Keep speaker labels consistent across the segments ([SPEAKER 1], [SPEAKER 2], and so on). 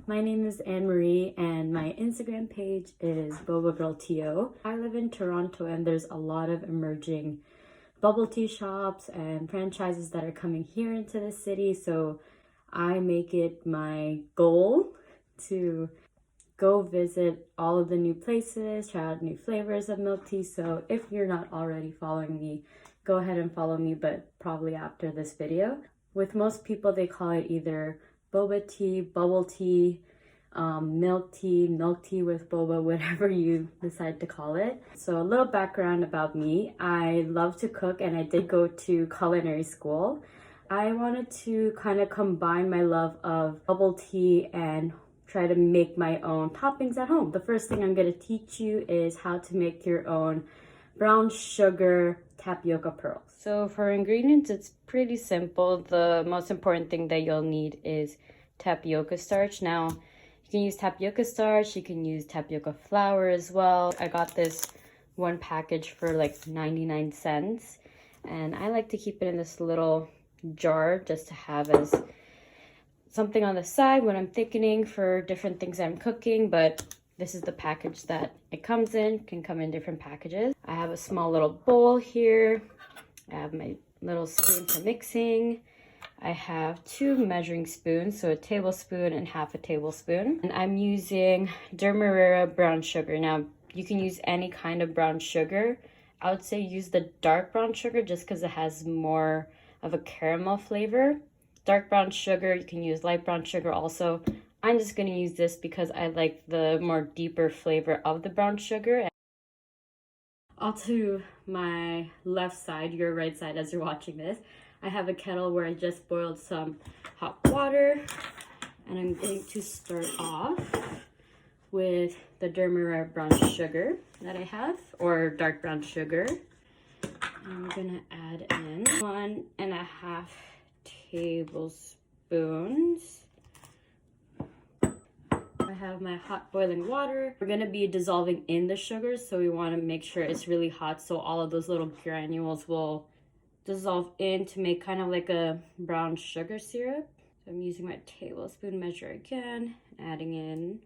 [SPEAKER 1] My name is Anne Marie and my Instagram page is Boba. I live in Toronto and there's a lot of emerging bubble tea shops and franchises that are coming here into the city. So I make it my goal to go visit all of the new places, try out new flavors of milk tea. So if you're not already following me, go ahead and follow me, but probably after this video. With most people, they call it either boba tea, bubble tea, milk tea with boba, whatever you decide to call it. So a little background about me. I love to cook and I did go to culinary school. I wanted to kind of combine my love of bubble tea and try to make my own toppings at home. The first thing I'm going to teach you is how to make your own brown sugar tapioca pearls. So for ingredients, it's pretty simple. The most important thing that you'll need is tapioca starch. Now, you can use tapioca starch, you can use tapioca flour as well. I got this one package for like 99 cents. And I like to keep it in this little jar just to have as something on the side when I'm thickening for different things that I'm cooking. But this is the package that it comes in. It can come in different packages. I have a small little bowl here. I have my little spoon for mixing. I have 2 measuring spoons, so a tablespoon and half a tablespoon. And I'm using Demerara brown sugar. Now, you can use any kind of brown sugar. I would say use the dark brown sugar just because it has more of a caramel flavor. Dark brown sugar, you can use light brown sugar also. I'm just going to use this because I like the more deeper flavor of the brown sugar. Onto my left side, your right side as you're watching this, I have a kettle where I just boiled some hot water. And I'm going to start off with the Demerara brown sugar that I have, or dark brown sugar. I'm going to add in 1.5 tablespoons. I have my hot boiling water. We're gonna be dissolving in the sugar, so we want to make sure it's really hot so all of those little granules will dissolve in to make kind of like a brown sugar syrup. So I'm using my tablespoon measure again, adding in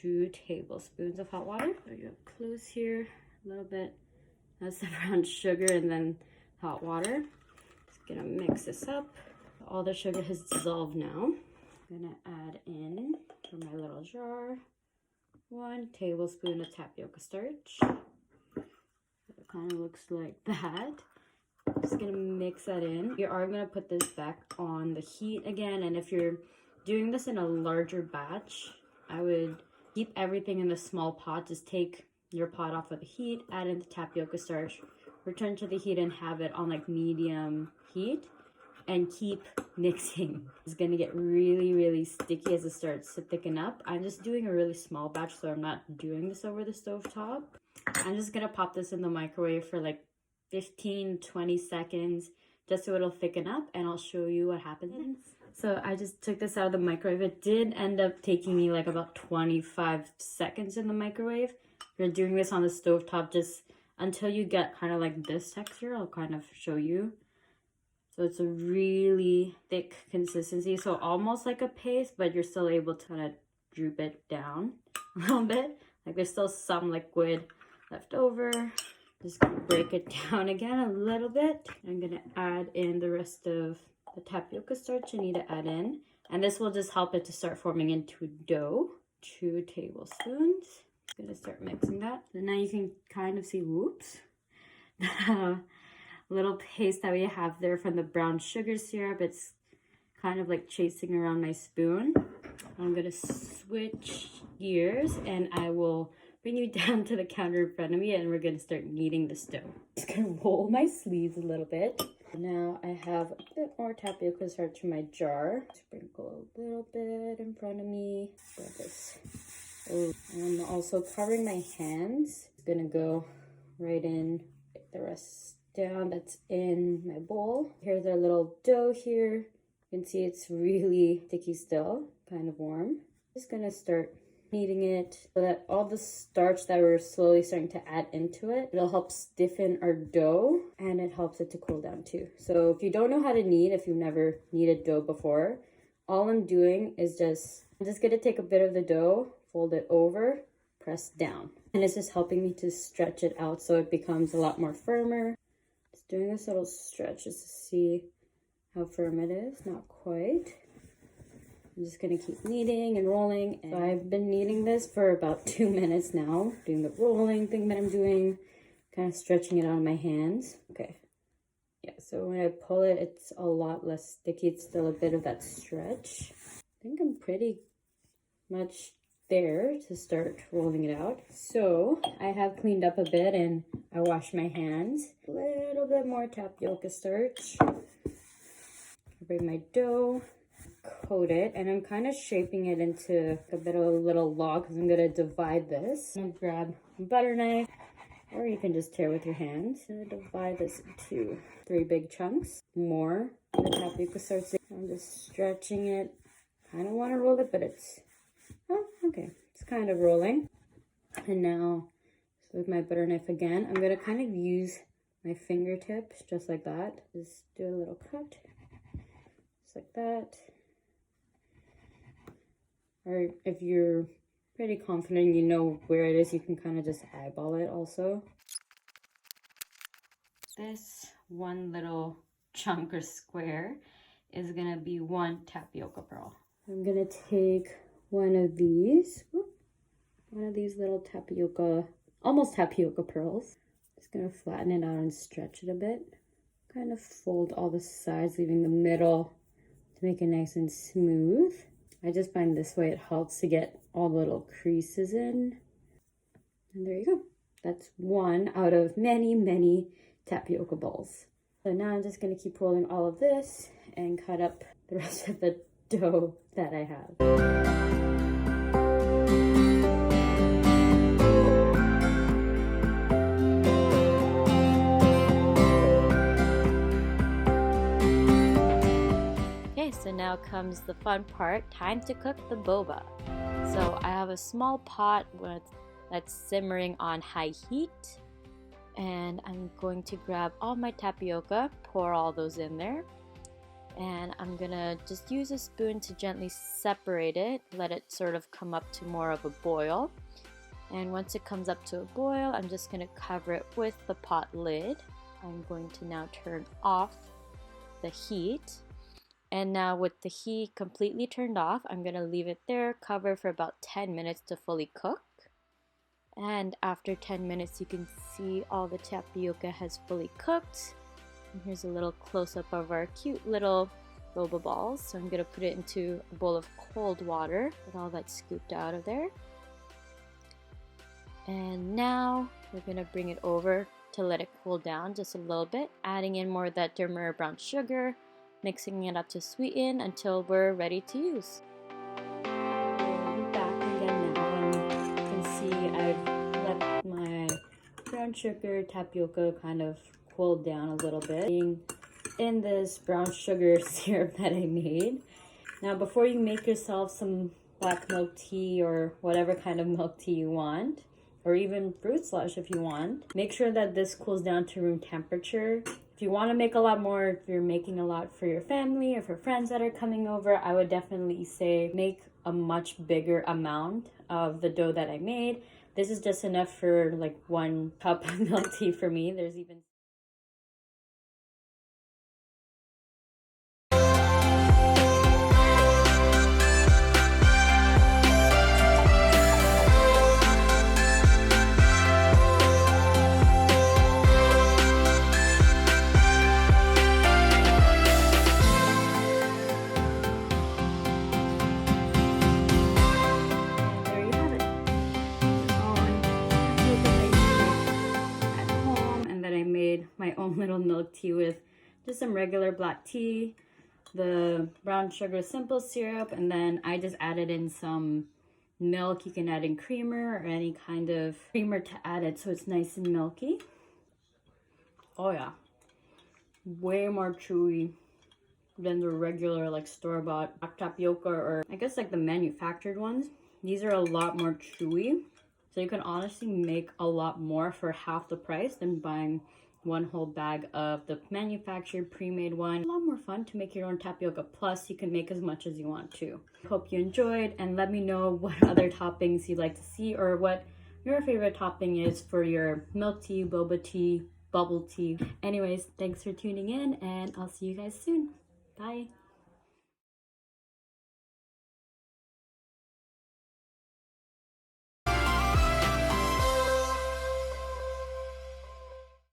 [SPEAKER 1] 2 tablespoons of hot water. There you go, close here a little bit. That's the brown sugar and then hot water. Just gonna mix this up. All the sugar has dissolved now. I'm gonna add in from my little jar 1 tablespoon of tapioca starch. It kind of looks like that. Just gonna mix that in. You are gonna put this back on the heat again, and if you're doing this in a larger batch, I would keep everything in the small pot. Just take your pot off of the heat, add in the tapioca starch, return to the heat and have it on like medium heat. And keep mixing. It's gonna get really, really sticky as it starts to thicken up. I'm just doing a really small batch, so I'm not doing this over the stove top. I'm just gonna pop this in the microwave for like 15-20 seconds, just so it'll thicken up, and I'll show you what happens. So I just took this out of the microwave. It did end up taking me like about 25 seconds in the microwave. You're doing this on the stove top just until you get kind of like this texture. I'll kind of show you. So it's a really thick consistency, so almost like a paste, but you're still able to kind of droop it down a little bit. Like there's still some liquid left over. Just gonna break it down again a little bit. I'm gonna add in the rest of the tapioca starch I need to add in. And this will just help it to start forming into a dough. 2 tablespoons. I'm gonna start mixing that. So now you can kind of see, whoops. Little paste that we have there from the brown sugar syrup. It's kind of like chasing around my spoon. I'm gonna switch gears and I will bring you down to the counter in front of me and we're gonna start kneading the dough. Just gonna roll my sleeves a little bit. Now I have a bit more tapioca starch in my jar. Sprinkle a little bit in front of me. Grab this. Oh, and I'm also covering my hands. It's gonna go right in the rest down that's in my bowl. Here's our little dough here. You can see it's really sticky still, kind of warm. Just gonna start kneading it so that all the starch that we're slowly starting to add into it, it'll help stiffen our dough and it helps it to cool down too. So if you don't know how to knead, if you've never kneaded dough before, all I'm doing is I'm just gonna take a bit of the dough, fold it over, press down. And it's just helping me to stretch it out so it becomes a lot more firmer. Just doing this little stretch just to see how firm it is. Not quite. I'm just gonna keep kneading and rolling. And I've been kneading this for about 2 minutes now, doing the rolling thing that I'm doing, kind of stretching it on my hands. Okay. Yeah, so when I pull it, it's a lot less sticky. It's still a bit of that stretch. I think I'm pretty much there to start rolling it out. So I have cleaned up a bit and I washed my hands. A little bit more tapioca starch. I bring my dough, coat it, and I'm kind of shaping it into a bit of a little log because I'm gonna divide this. I'm gonna grab a butter knife, or you can just tear with your hands. I'm gonna divide this into 3 big chunks. More the tapioca starch. I'm just stretching it. Kind of want to roll it, but it's okay. It's kind of rolling. And now, so with my butter knife again, I'm gonna kind of use my fingertips just like that. Just do a little cut, just like that. Or if you're pretty confident you know where it is, you can kind of just eyeball it also. This one little chunk or square is gonna be 1 tapioca pearl. I'm gonna take one of these little tapioca, almost tapioca pearls. Just gonna flatten it out and stretch it a bit. Kind of fold all the sides, leaving the middle to make it nice and smooth. I just find this way it helps to get all the little creases in. And there you go. That's 1 out of many, many tapioca balls. So now I'm just gonna keep rolling all of this and cut up the rest of the dough that I have. Okay, so now comes the fun part, time to cook the boba. So I have a small pot that's simmering on high heat, and I'm going to grab all my tapioca, pour all those in there, and I'm gonna just use a spoon to gently separate it, let it sort of come up to more of a boil. And once it comes up to a boil, I'm just gonna cover it with the pot lid. I'm going to now turn off the heat. And now with the heat completely turned off, I'm gonna leave it there, cover for about 10 minutes to fully cook. And after 10 minutes, you can see all the tapioca has fully cooked. And here's a little close-up of our cute little boba balls. So I'm gonna put it into a bowl of cold water with all that scooped out of there. And now we're gonna bring it over to let it cool down just a little bit, adding in more of that turmeric brown sugar, mixing it up to sweeten until we're ready to use. We're back again now, and you can see I've let my brown sugar tapioca kind of cool down a little bit, being in this brown sugar syrup that I made. Now before you make yourself some black milk tea or whatever kind of milk tea you want, or even fruit slush if you want, make sure that this cools down to room temperature. If you want to make a lot more, if you're making a lot for your family or for friends that are coming over, I would definitely say make a much bigger amount of the dough that I made. This is just enough for like 1 cup of milk tea for me. There's even my own little milk tea with just some regular black tea, the brown sugar simple syrup, and then I just added in some milk. You can add in creamer or any kind of creamer to add it so it's nice and milky. Oh yeah, way more chewy than the regular like store-bought tapioca, or I guess like the manufactured ones. These are a lot more chewy, so you can honestly make a lot more for half the price than buying one whole bag of the manufactured pre-made one. A lot more fun to make your own tapioca, plus you can make as much as you want to. Hope you enjoyed, and let me know what other toppings you'd like to see or what your favorite topping is for your milk tea, boba tea, bubble tea. Anyways, thanks for tuning in, and I'll see you guys soon. Bye.